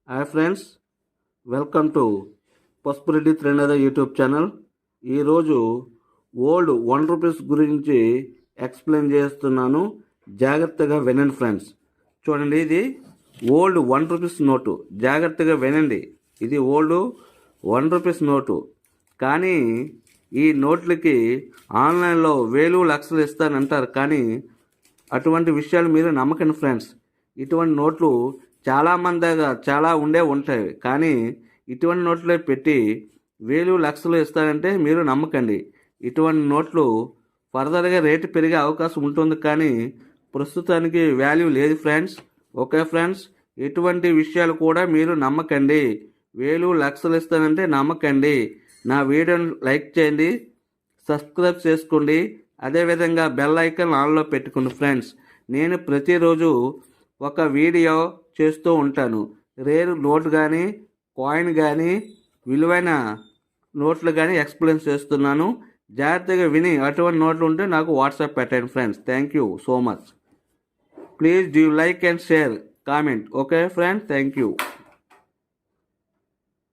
Hi friends, welcome to Pasupureddy Trinatha YouTube channel. ఈరోజు old ₹1 గురించి explain చేస్తున్నాను. జాగ్రత్తగా వినండి ఫ్రెండ్స్. చూడండి, ఇది ఓల్డ్ ₹1 నోటు. జాగ్రత్తగా వినండి. ఇది ఓల్డ్ ₹1 నోటు. కానీ ఈ నోట్లకి ఆన్లైన్లో వేలు లక్షలు ఇస్తానంటారు. కానీ అటువంటి విషయాలు మీరు నమ్మకండి ఫ్రెండ్స్. ఇటువంటి నోట్లు చాలామంది దగ్గర చాలా ఉంటాయి. కానీ ఇటువంటి నోట్లు పెట్టి వేలు లక్షలు ఇస్తారంటే మీరు నమ్మకండి. ఇటువంటి నోట్లు ఫర్దర్గా రేటు పెరిగే అవకాశం ఉంటుంది. కానీ ప్రస్తుతానికి వాల్యూ లేదు ఫ్రెండ్స్. ఓకే ఫ్రెండ్స్, ఇటువంటి విషయాలు కూడా మీరు నమ్మకండి. వేలు లక్షలు ఇస్తానంటే నమ్మకండి. నా వీడియోని లైక్ చేయండి, సబ్స్క్రైబ్ చేసుకోండి, అదేవిధంగా బెల్ ఐకాన్ ఆన్లో పెట్టుకోండి ఫ్రెండ్స్. నేను ప్రతిరోజు ఒక వీడియో చేస్తూ ఉంటాను. రేర్ నోట్ కానీ, కాయిన్ కానీ, విలువైన నోట్లు కానీ ఎక్స్ప్లెయిన్ చేస్తున్నాను. జాగ్రత్తగా విని అటువంటి నోట్లు ఉంటే నాకు వాట్సాప్ పెట్టండి friends. Thank you so much. Please do like and share, comment. Okay friends, thank you.